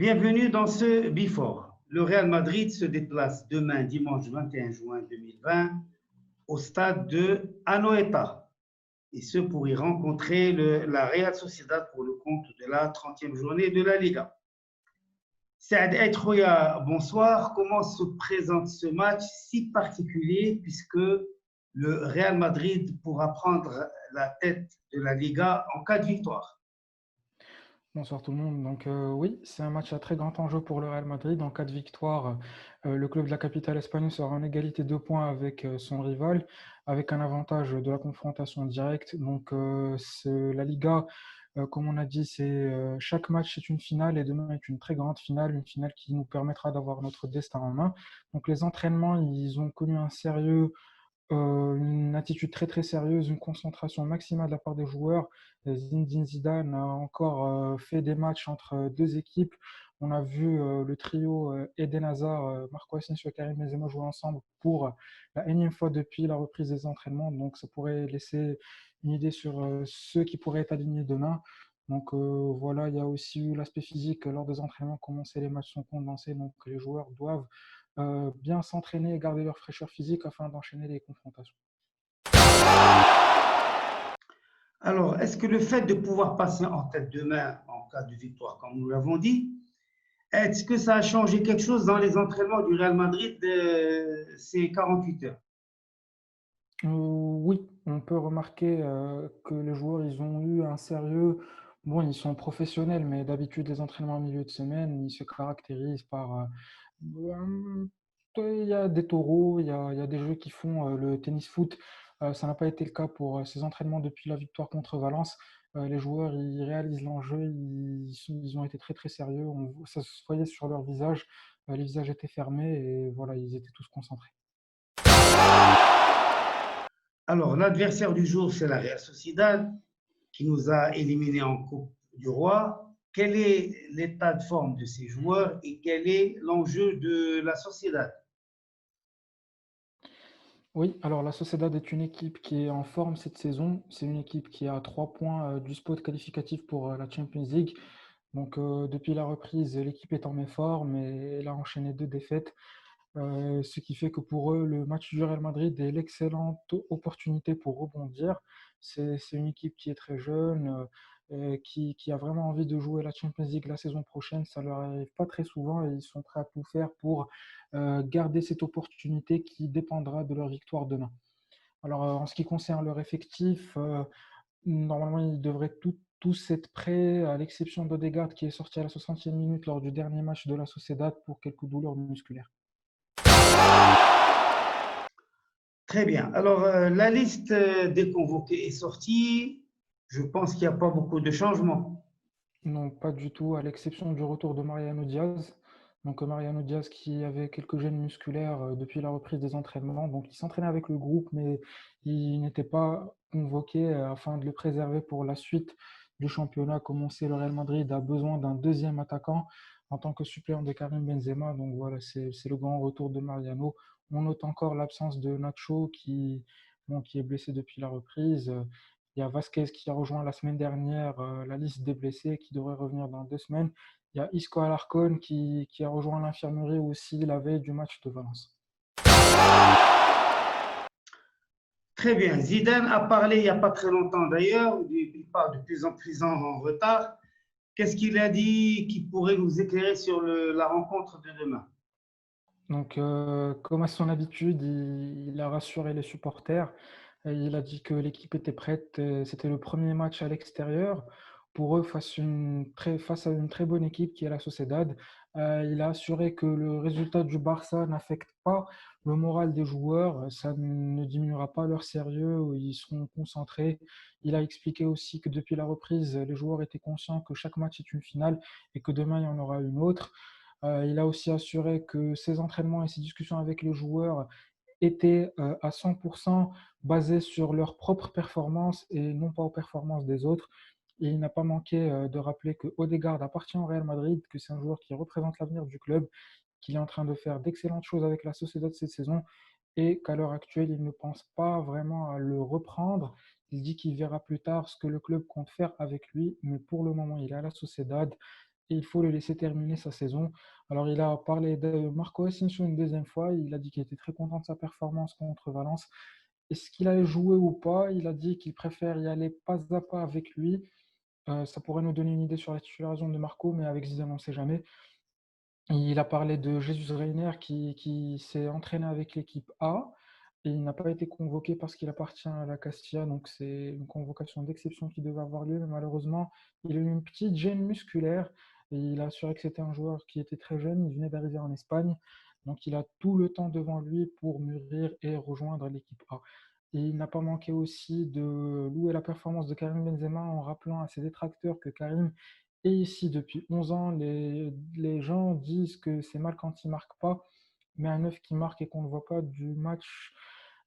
Bienvenue dans ce Before. Le Real Madrid se déplace demain, dimanche 21 juin 2020, au stade de Anoeta. Et ce pour y rencontrer la Real Sociedad pour le compte de la 30e journée de la Liga. Saad Eithrouya, bonsoir. Comment se présente ce match si particulier puisque le Real Madrid pourra prendre la tête de la Liga en cas de victoire? Bonsoir tout le monde. Oui, c'est un match à très grand enjeu pour le Real Madrid. En cas de victoire, le club de la capitale espagnole sera en égalité de points avec son rival, avec un avantage de la confrontation directe. La Liga, comme on a dit, chaque match est une finale et demain est une très grande finale, une finale qui nous permettra d'avoir notre destin en main. Donc les entraînements, ils ont connu un sérieux une attitude très très sérieuse, une concentration maximale de la part des joueurs. Zinedine Zidane a encore fait des matchs entre deux équipes. On a vu le trio Eden Hazard, Marco Asensio et Karim Benzema jouer ensemble pour la énième fois depuis la reprise des entraînements. Donc ça pourrait laisser une idée sur ceux qui pourraient être alignés demain. Voilà, il y a aussi eu l'aspect physique lors des entraînements, comment les matchs sont condensés. Donc les joueurs doivent bien s'entraîner et garder leur fraîcheur physique afin d'enchaîner les confrontations. Alors, est-ce que le fait de pouvoir passer en tête demain en cas de victoire, comme nous l'avons dit, est-ce que ça a changé quelque chose dans les entraînements du Real Madrid ces 48 heures? Oui, on peut remarquer que les joueurs, ils ont eu un sérieux. Bon, ils sont professionnels, mais d'habitude, les entraînements en milieu de semaine, ils se caractérisent par. Euh, il y a des taureaux, il y a des jeux qui font le tennis-foot. Ça n'a pas été le cas pour ces entraînements depuis la victoire contre Valence. Les joueurs, ils réalisent l'enjeu, ils ont été très très sérieux. Ça se voyait sur leur visage. Les visages étaient fermés et voilà, ils étaient tous concentrés. Alors, l'adversaire du jour, c'est la Real Sociedad, qui nous a éliminés en Coupe du Roi. Quel est l'état de forme de ces joueurs et quel est l'enjeu de la Sociedad? Oui, alors la Sociedad est une équipe qui est en forme cette saison. C'est une équipe qui a 3 points du spot qualificatif pour la Champions League. Depuis la reprise, l'équipe est en méforme mais elle a enchaîné 2 défaites. Ce qui fait que pour eux, le match du Real Madrid est l'excellente opportunité pour rebondir. C'est une équipe qui est très jeune, qui a vraiment envie de jouer la Champions League la saison prochaine. Ça leur arrive pas très souvent et ils sont prêts à tout faire pour garder cette opportunité qui dépendra de leur victoire demain. En ce qui concerne leur effectif, normalement, ils devraient tous être prêts, à l'exception d'Odegaard qui est sorti à la 60e minute lors du dernier match de la Sociedad pour quelques douleurs musculaires. Très bien. Alors, la liste des convoqués est sortie. Je pense qu'il n'y a pas beaucoup de changements. Non, pas du tout, à l'exception du retour de Mariano Diaz. Mariano Diaz qui avait quelques gènes musculaires depuis la reprise des entraînements. Donc il s'entraînait avec le groupe, mais il n'était pas convoqué afin de le préserver pour la suite du championnat. Comme on sait, le Real Madrid a besoin d'un deuxième attaquant en tant que suppléant de Karim Benzema. Donc voilà, c'est le grand retour de Mariano. On note encore l'absence de Nacho qui est blessé depuis la reprise. Il y a Vasquez qui a rejoint la semaine dernière la liste des blessés qui devrait revenir dans 2 semaines. Il y a Isco Alarcón qui a rejoint l'infirmerie aussi la veille du match de Valence. Très bien. Zidane a parlé il n'y a pas très longtemps d'ailleurs. Il parle de plus en plus en retard. Qu'est-ce qu'il a dit qui pourrait nous éclairer sur la rencontre de demain? Comme à son habitude, il a rassuré les supporters. Et il a dit que l'équipe était prête. C'était le premier match à l'extérieur pour eux face à une très bonne équipe qui est la Sociedad. Il a assuré que le résultat du Barça n'affecte pas le moral des joueurs. Ça ne diminuera pas leur sérieux. Ils seront concentrés. Il a expliqué aussi que depuis la reprise, les joueurs étaient conscients que chaque match est une finale et que demain, il y en aura une autre. Il a aussi assuré que ses entraînements et ses discussions avec les joueurs étaient à 100% basés sur leurs propres performances et non pas aux performances des autres. Et il n'a pas manqué de rappeler que Odegaard appartient au Real Madrid, que c'est un joueur qui représente l'avenir du club, qu'il est en train de faire d'excellentes choses avec la Sociedad cette saison et qu'à l'heure actuelle, il ne pense pas vraiment à le reprendre. Il dit qu'il verra plus tard ce que le club compte faire avec lui, mais pour le moment, il est à la Sociedad. et il faut le laisser terminer sa saison. Alors, il a parlé de Marco Asensio une deuxième fois. Il a dit qu'il était très content de sa performance contre Valence. Est-ce qu'il allait jouer ou pas? Il a dit qu'il préfère y aller pas à pas avec lui. Ça pourrait nous donner une idée sur la titularisation de Marco, mais avec Zidane, on ne sait jamais. Il a parlé de Jesus Reiner qui s'est entraîné avec l'équipe A et il n'a pas été convoqué parce qu'il appartient à la Castilla, donc c'est une convocation d'exception qui devait avoir lieu, mais malheureusement, il a eu une petite gêne musculaire et il a assuré que c'était un joueur qui était très jeune, il venait d'arriver en Espagne, donc il a tout le temps devant lui pour mûrir et rejoindre l'équipe A. Et il n'a pas manqué aussi de louer la performance de Karim Benzema en rappelant à ses détracteurs que Karim et ici, depuis 11 ans, les gens disent que c'est mal quand il ne marque pas, mais un œuf qui marque et qu'on ne voit pas du match.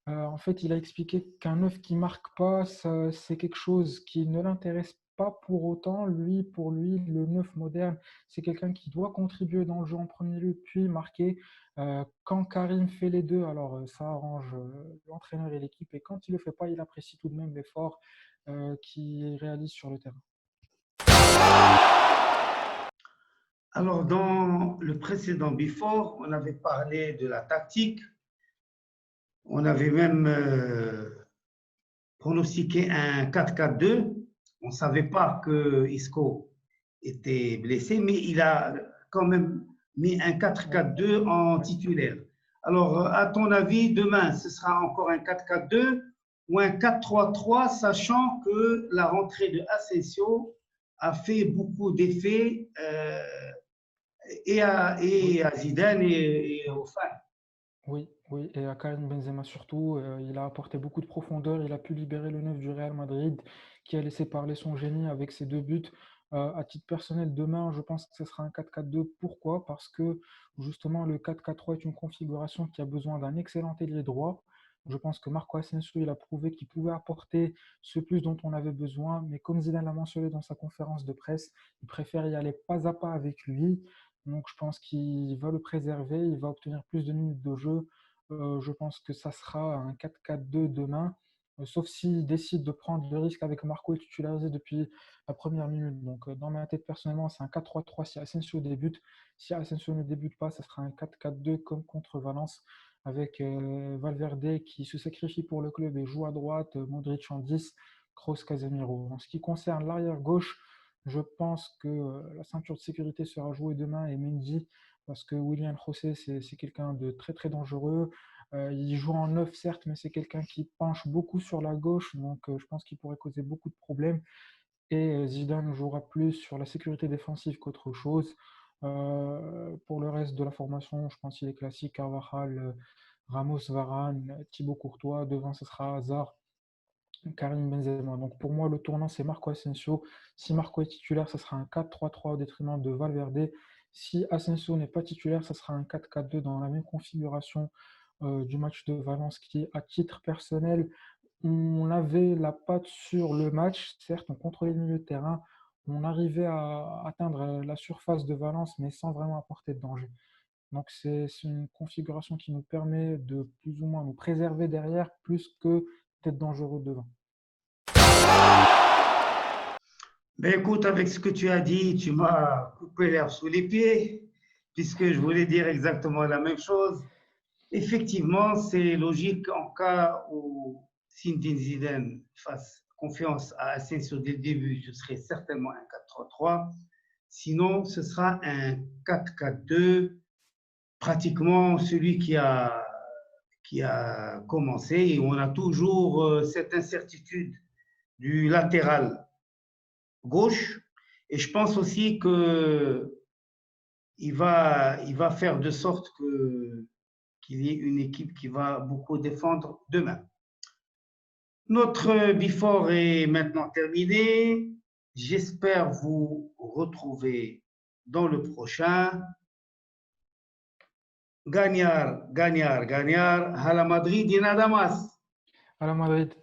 En fait, il a expliqué qu'un œuf qui ne marque pas, c'est quelque chose qui ne l'intéresse pas pour autant. Lui, pour lui, le neuf moderne, c'est quelqu'un qui doit contribuer dans le jeu en premier lieu, puis marquer. Quand Karim fait les deux, alors ça arrange l'entraîneur et l'équipe, et quand il ne le fait pas, il apprécie tout de même l'effort qu'il réalise sur le terrain. Alors, dans le précédent Before, on avait parlé de la tactique. On avait même pronostiqué un 4-4-2. On ne savait pas que Isco était blessé, mais il a quand même mis un 4-4-2 en titulaire. Alors, à ton avis, demain, ce sera encore un 4-4-2 ou un 4-3-3, sachant que la rentrée de Asensio a fait beaucoup d'effets et à Zidane et aux fans. Oui, oui, et à Karim Benzema surtout, il a apporté beaucoup de profondeur, il a pu libérer le neuf du Real Madrid, qui a laissé parler son génie avec ses deux buts. À titre personnel, demain, je pense que ce sera un 4-4-2. Pourquoi? Parce que justement, le 4-4-3 est une configuration qui a besoin d'un excellent ailier droit. Je pense que Marco Asensio, il a prouvé qu'il pouvait apporter ce plus dont on avait besoin, mais comme Zidane l'a mentionné dans sa conférence de presse, il préfère y aller pas à pas avec lui. Donc je pense qu'il va le préserver, il va obtenir plus de minutes de jeu. Je pense que ça sera un 4-4-2 demain, sauf s'il décide de prendre le risque avec Marco et titularisé depuis la première minute. Donc dans ma tête personnellement, c'est un 4-3-3 si Asensio débute. Si Asensio ne débute pas, ça sera un 4-4-2 comme contre Valence, avec Valverde qui se sacrifie pour le club et joue à droite, Modric en 10, Kroos, Casemiro. En ce qui concerne l'arrière gauche, je pense que la ceinture de sécurité sera jouée demain et Mendy, parce que William José, c'est quelqu'un de très très dangereux. Il joue en neuf, certes, mais c'est quelqu'un qui penche beaucoup sur la gauche, donc je pense qu'il pourrait causer beaucoup de problèmes. Et Zidane jouera plus sur la sécurité défensive qu'autre chose. Pour le reste de la formation, je pense qu'il est classique, Carvajal, Ramos, Varane, Thibaut Courtois. Devant, ce sera Hazard, Karim Benzema. Donc pour moi, le tournant, c'est Marco Asensio. Si Marco est titulaire, ça sera un 4-3-3 au détriment de Valverde. Si Asensio n'est pas titulaire, ça sera un 4-4-2 dans la même configuration du match de Valence qui, à titre personnel, on avait la patte sur le match. Certes, on contrôlait le milieu de terrain. On arrivait à atteindre la surface de Valence, mais sans vraiment apporter de danger. Donc c'est une configuration qui nous permet de plus ou moins nous préserver derrière, plus que d'être dangereux devant. Ben écoute, avec ce que tu as dit, tu m'as coupé l'herbe sous les pieds, puisque je voulais dire exactement la même chose. Effectivement, c'est logique en cas où Zinedine Zidane fasse confiance à Asensio dès le début, ce serait certainement un 4-3-3. Sinon, ce sera un 4-4-2, pratiquement celui qui a commencé. Et on a toujours cette incertitude du latéral gauche. Et je pense aussi qu'il va faire de sorte qu'il y ait une équipe qui va beaucoup défendre demain. Notre before est maintenant terminé. J'espère vous retrouver dans le prochain. Gagnard, gagnard, gagnard. À la Madrid y nada más. À la Madrid.